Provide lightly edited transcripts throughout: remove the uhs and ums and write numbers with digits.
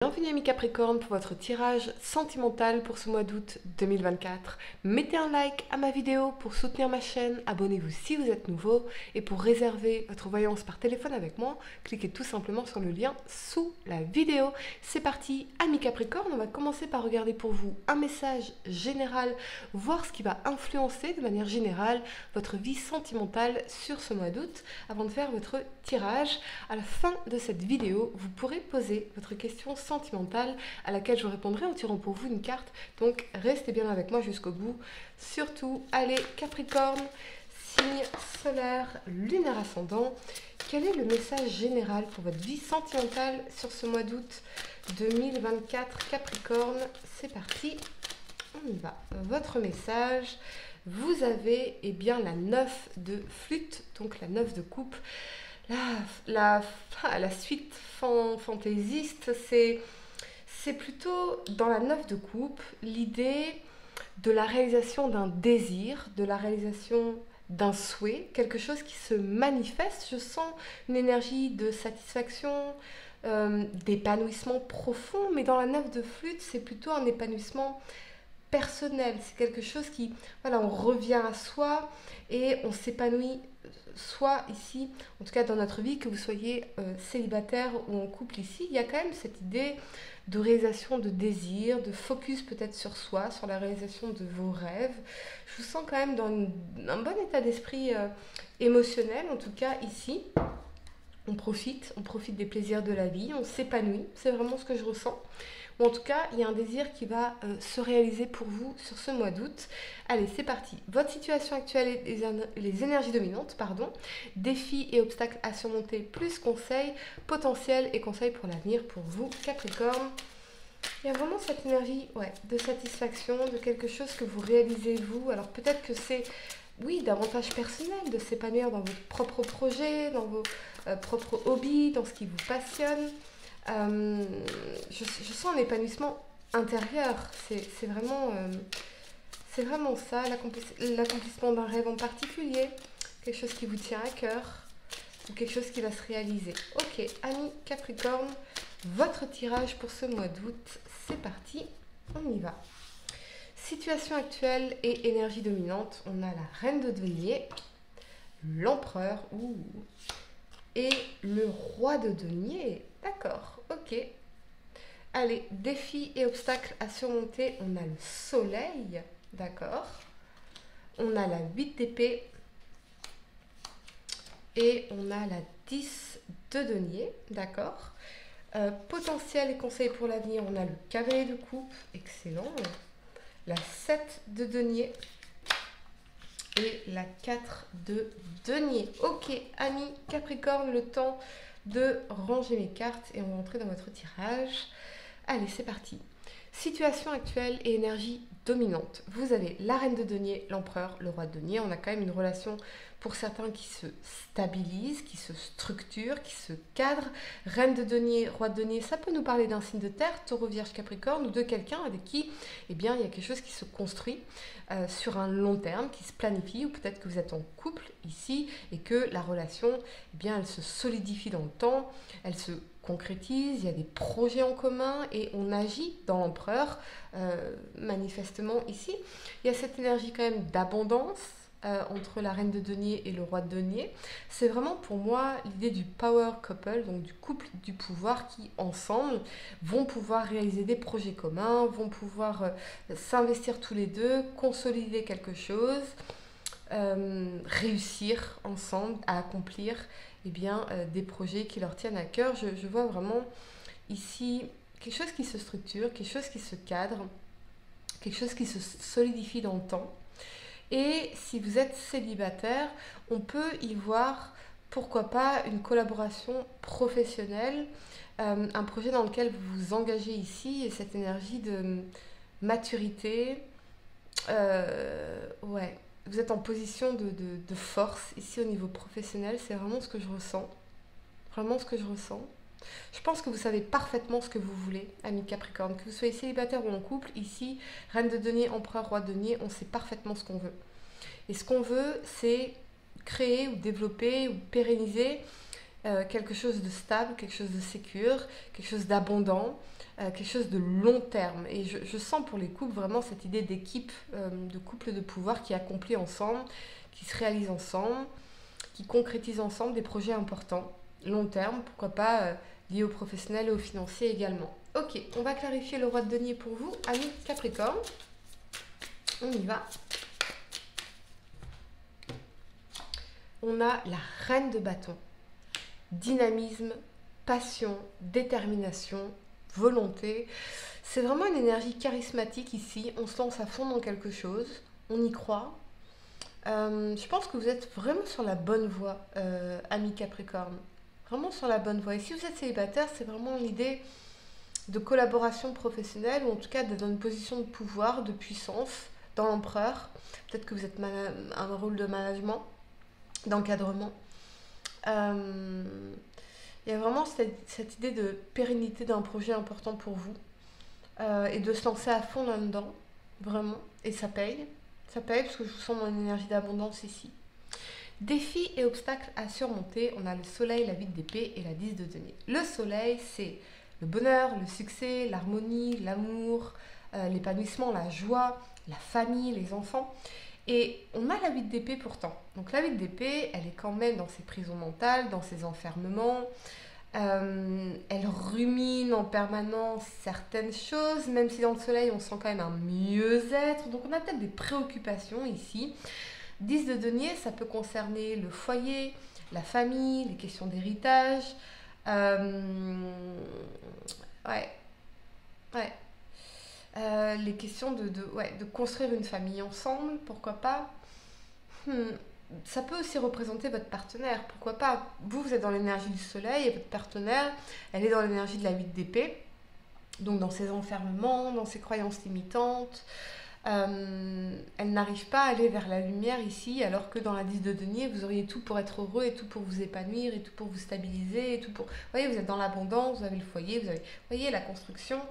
Bienvenue amis Capricorne pour votre tirage sentimental pour ce mois d'août 2024. Mettez un like à ma vidéo pour soutenir ma chaîne, abonnez-vous si vous êtes nouveau et pour réserver votre voyance par téléphone avec moi, cliquez tout simplement sur le lien sous la vidéo. C'est parti amis Capricorne, on va commencer par regarder pour vous un message général, voir ce qui va influencer de manière générale votre vie sentimentale sur ce mois d'août. Avant de faire votre tirage, à la fin de cette vidéo, vous pourrez poser votre question sentimentale à laquelle je répondrai en tirant pour vous une carte. Donc restez bien avec moi jusqu'au bout. Surtout, allez Capricorne, signe solaire, lunaire ascendant. Quel est le message général pour votre vie sentimentale sur ce mois d'août 2024 Capricorne? C'est parti, on y va. Votre message, vous avez bien la 9 de flûte, donc la 9 de coupe. La suite fantaisiste, c'est plutôt dans la 9 de coupe, l'idée de la réalisation d'un désir, de la réalisation d'un souhait, quelque chose qui se manifeste. Je sens une énergie de satisfaction, d'épanouissement profond, mais dans la 9 de flûte, c'est plutôt un épanouissement personnel. C'est quelque chose qui, voilà, on revient à soi et on s'épanouit soit ici, en tout cas dans notre vie, que vous soyez célibataire ou en couple ici, il y a quand même cette idée de réalisation de désir, de focus peut-être sur soi, sur la réalisation de vos rêves. Je vous sens quand même dans un bon état d'esprit émotionnel, en tout cas ici. On profite des plaisirs de la vie, on s'épanouit, c'est vraiment ce que je ressens. Ou en tout cas, il y a un désir qui va se réaliser pour vous sur ce mois d'août. Allez, c'est parti. Votre situation actuelle et les énergies dominantes, défis et obstacles à surmonter, plus conseils, potentiels et conseils pour l'avenir pour vous, Capricorne. Il y a vraiment cette énergie de satisfaction, de quelque chose que vous réalisez vous. Alors peut-être que c'est, oui, davantage personnel, de s'épanouir dans vos propres projets, dans vos propres hobbies, dans ce qui vous passionne. Je sens un épanouissement intérieur. C'est vraiment ça, l'accomplissement d'un rêve en particulier, quelque chose qui vous tient à cœur ou quelque chose qui va se réaliser. Ok, amis Capricorne, votre tirage pour ce mois d'août, c'est parti, on y va. Situation actuelle et énergie dominante, on a la reine de denier, l'empereur, et le roi de denier. D'accord, ok. Allez, défis et obstacles à surmonter, on a le soleil, d'accord. On a la 8 d'épée et on a la 10 de denier, d'accord. Potentiel et conseils pour l'avenir, on a le cavalier de coupe, excellent. La 7 de denier et la 4 de denier. Ok, amis Capricorne, le temps de ranger mes cartes et on va entrer dans votre tirage. Allez, c'est parti. Situation actuelle et énergie dominante. Vous avez la reine de denier, l'empereur, le roi de denier. On a quand même une relation pour certains qui se stabilise, qui se structure, qui se cadre. Reine de denier, roi de denier, ça peut nous parler d'un signe de terre, taureau, vierge, capricorne, ou de quelqu'un avec qui il y a quelque chose qui se construit sur un long terme, qui se planifie, ou peut-être que vous êtes en couple ici et que la relation, elle se solidifie dans le temps, elle se concrétise, il y a des projets en commun et on agit dans l'empereur, manifestement ici. Il y a cette énergie quand même d'abondance entre la reine de denier et le roi de denier. C'est vraiment pour moi l'idée du power couple, donc du couple du pouvoir qui ensemble vont pouvoir réaliser des projets communs, vont pouvoir s'investir tous les deux, consolider quelque chose, réussir ensemble à accomplir des projets qui leur tiennent à cœur. Je vois vraiment ici quelque chose qui se structure, quelque chose qui se cadre, quelque chose qui se solidifie dans le temps. Et si vous êtes célibataire, on peut y voir, pourquoi pas, une collaboration professionnelle, un projet dans lequel vous vous engagez ici, et cette énergie de maturité, vous êtes en position de force ici au niveau professionnel, c'est vraiment ce que je ressens. Vraiment ce que je ressens. Je pense que vous savez parfaitement ce que vous voulez, amis Capricorne. Que vous soyez célibataire ou en couple, ici, reine de denier, empereur, roi de denier, on sait parfaitement ce qu'on veut. Et ce qu'on veut, c'est créer ou développer ou pérenniser quelque chose de stable, quelque chose de sécure, quelque chose d'abondant, quelque chose de long terme. Et je sens pour les couples vraiment cette idée d'équipe, de couple de pouvoir qui accomplit ensemble, qui se réalise ensemble, qui concrétise ensemble des projets importants, long terme, pourquoi pas liés aux professionnels et aux financiers également. Ok, on va clarifier le roi de denier pour vous, amis Capricorne. On y va. On a la reine de bâton. Dynamisme, passion, détermination, volonté. C'est vraiment une énergie charismatique ici. On se lance à fond dans quelque chose. On y croit. Je pense que vous êtes vraiment sur la bonne voie, amis Capricorne. Vraiment sur la bonne voie. Et si vous êtes célibataire, c'est vraiment l'idée de collaboration professionnelle, ou en tout cas d'être dans une position de pouvoir, de puissance, dans l'empereur. Peut-être que vous êtes un rôle de management, d'encadrement. Il y a vraiment cette idée de pérennité d'un projet important pour vous, et de se lancer à fond là-dedans, vraiment. Et ça paye. Ça paye parce que je vous sens dans une énergie d'abondance ici. Défis et obstacles à surmonter, on a le soleil, la 8 d'épée et la 10 de denier. Le soleil, c'est le bonheur, le succès, l'harmonie, l'amour, l'épanouissement, la joie, la famille, les enfants. Et on a la 8 d'épée pourtant. Donc la 8 d'épée, elle est quand même dans ses prisons mentales, dans ses enfermements. Elle rumine en permanence certaines choses, même si dans le soleil, on sent quand même un mieux-être. Donc on a peut-être des préoccupations ici. 10 de denier, ça peut concerner le foyer, la famille, les questions d'héritage. Ouais, ouais. Les questions de construire une famille ensemble, pourquoi pas. Ça peut aussi représenter votre partenaire, pourquoi pas. Vous êtes dans l'énergie du soleil et votre partenaire, elle est dans l'énergie de la 8 d'épée. Donc dans ses enfermements, dans ses croyances limitantes. Elle n'arrive pas à aller vers la lumière ici, alors que dans la 10 de denier, vous auriez tout pour être heureux et tout pour vous épanouir et tout pour vous stabiliser et tout pour... Vous voyez, vous êtes dans l'abondance, vous avez le foyer, vous voyez, la construction,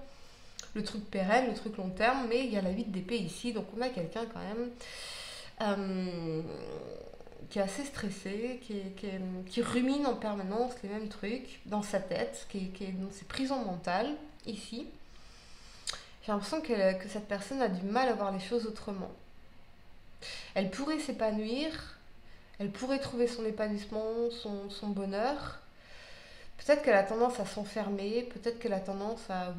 le truc pérenne, le truc long terme, mais il y a la 8 d'épée ici, donc on a quelqu'un quand même qui est assez stressé, qui rumine en permanence les mêmes trucs dans sa tête, qui est dans ses prisons mentales ici. J'ai l'impression que cette personne a du mal à voir les choses autrement. Elle pourrait s'épanouir, elle pourrait trouver son épanouissement, son bonheur. Peut-être qu'elle a tendance à s'enfermer, peut-être qu'elle a tendance à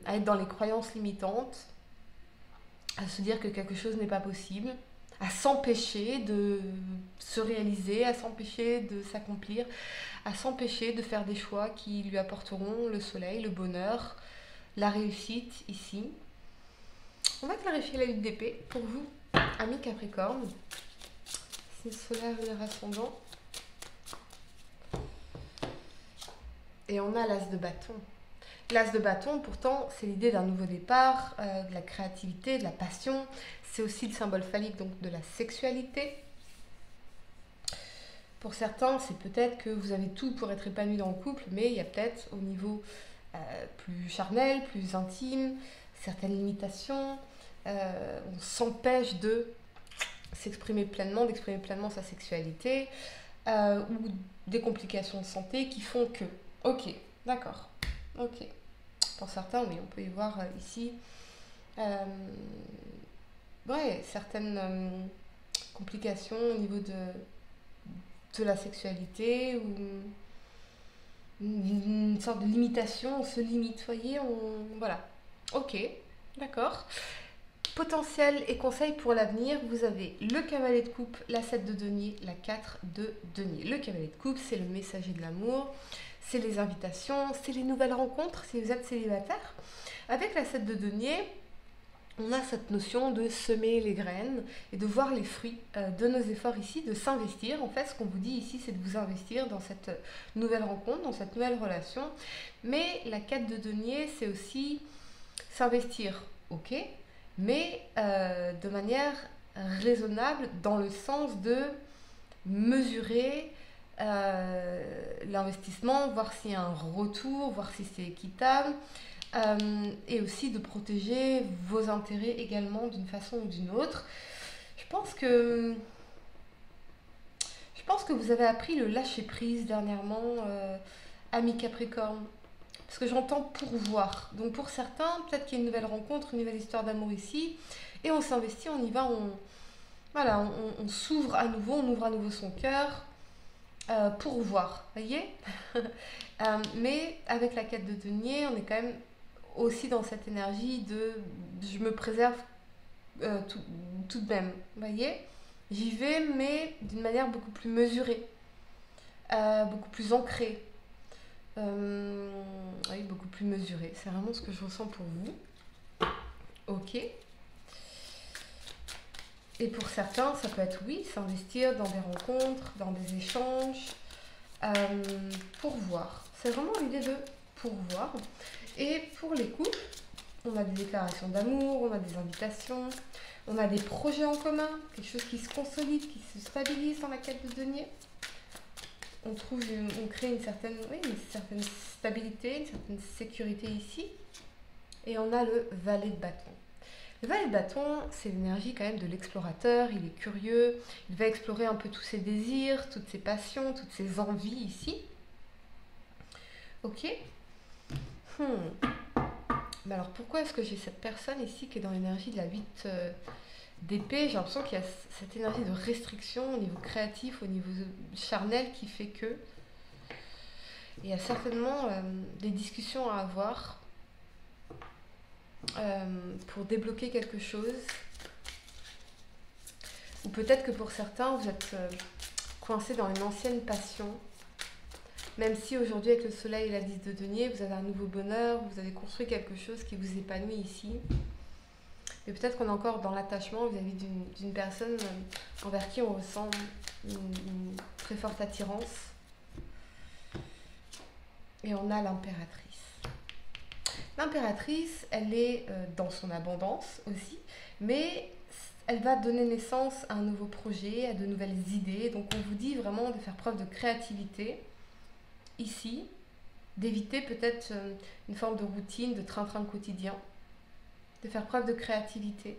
être dans les croyances limitantes, à se dire que quelque chose n'est pas possible, à s'empêcher de se réaliser, à s'empêcher de s'accomplir, à s'empêcher de faire des choix qui lui apporteront le soleil, le bonheur, la réussite ici. On va clarifier la 8 d'épée pour vous, amis Capricorne. C'est le solaire et le ascendant. Et on a l'as de bâton. L'as de bâton, pourtant, c'est l'idée d'un nouveau départ, de la créativité, de la passion. C'est aussi le symbole phallique, donc de la sexualité. Pour certains, c'est peut-être que vous avez tout pour être épanoui dans le couple, mais il y a peut-être au niveau plus charnel, plus intime, certaines limitations. On s'empêche de s'exprimer pleinement, d'exprimer pleinement sa sexualité, ou des complications de santé qui font que... Ok, d'accord, ok. Pour certains, oui, on peut y voir ici certaines complications au niveau de la sexualité, ou une sorte de limitation, on se limite, voyez, voilà. Ok, d'accord. Potentiel et conseils pour l'avenir, vous avez le cavalier de coupe, la 7 de denier, la 4 de denier. Le cavalier de coupe, c'est le messager de l'amour, c'est les invitations, c'est les nouvelles rencontres si vous êtes célibataire. Avec la 7 de denier, on a cette notion de semer les graines et de voir les fruits de nos efforts ici, de s'investir. En fait, ce qu'on vous dit ici, c'est de vous investir dans cette nouvelle rencontre, dans cette nouvelle relation. Mais la 4 de denier, c'est aussi s'investir, ok, mais de manière raisonnable, dans le sens de mesurer l'investissement, voir s'il y a un retour, voir si c'est équitable, et aussi de protéger vos intérêts également d'une façon ou d'une autre. Je pense pense que vous avez appris le lâcher-prise dernièrement, ami Capricorne. Parce que j'entends pourvoir. Donc pour certains, peut-être qu'il y a une nouvelle rencontre, une nouvelle histoire d'amour ici. Et on s'investit, on y va, voilà, on s'ouvre à nouveau, on ouvre à nouveau son cœur pour voir. Voyez. Mais avec la quête de denier, on est quand même aussi dans cette énergie de je me préserve tout de même. Voyez. J'y vais, mais d'une manière beaucoup plus mesurée, beaucoup plus ancrée. Oui, beaucoup plus mesurée. C'est vraiment ce que je ressens pour vous. Ok. Et pour certains, ça peut être oui, s'investir dans des rencontres, dans des échanges, pourvoir. C'est vraiment l'idée de pourvoir. Et pour les couples, on a des déclarations d'amour, on a des invitations, on a des projets en commun, quelque chose qui se consolide, qui se stabilise dans la quête de denier. On crée une certaine stabilité, une certaine sécurité ici. Et on a le valet de bâton. Le valet de bâton, c'est l'énergie quand même de l'explorateur, il est curieux, il va explorer un peu tous ses désirs, toutes ses passions, toutes ses envies ici. Ok. Mais alors pourquoi est-ce que j'ai cette personne ici qui est dans l'énergie de la 8 d'épée? J'ai l'impression qu'il y a cette énergie de restriction au niveau créatif, au niveau charnel qui fait que il y a certainement des discussions à avoir pour débloquer quelque chose. Ou peut-être que pour certains, vous êtes coincé dans une ancienne passion. Même si aujourd'hui, avec le soleil et la 10 de denier, vous avez un nouveau bonheur, vous avez construit quelque chose qui vous épanouit ici. Mais peut-être qu'on est encore dans l'attachement vis-à-vis d'une personne envers qui on ressent une très forte attirance. Et on a l'impératrice. L'impératrice, elle est dans son abondance aussi, mais elle va donner naissance à un nouveau projet, à de nouvelles idées. Donc on vous dit vraiment de faire preuve de créativité ici, d'éviter peut-être une forme de routine, de train-train quotidien, de faire preuve de créativité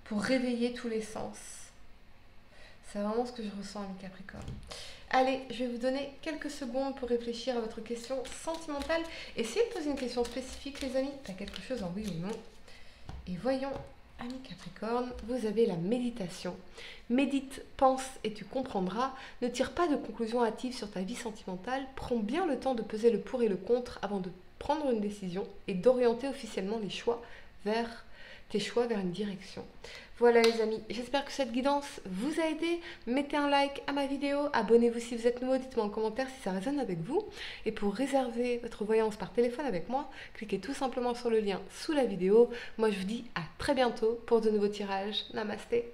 pour réveiller tous les sens. C'est vraiment ce que je ressens avec Capricorne. Allez, je vais vous donner quelques secondes pour réfléchir à votre question sentimentale. Essayez de poser une question spécifique, les amis. T'as quelque chose en oui ou non? Et voyons, ami Capricorne, vous avez la méditation. Médite, pense et tu comprendras. Ne tire pas de conclusions hâtives sur ta vie sentimentale. Prends bien le temps de peser le pour et le contre avant de prendre une décision et d'orienter officiellement tes choix vers une direction. Voilà les amis, j'espère que cette guidance vous a aidé. Mettez un like à ma vidéo, abonnez-vous si vous êtes nouveau, dites-moi en commentaire si ça résonne avec vous. Et pour réserver votre voyance par téléphone avec moi, cliquez tout simplement sur le lien sous la vidéo. Moi je vous dis à très bientôt pour de nouveaux tirages. Namasté.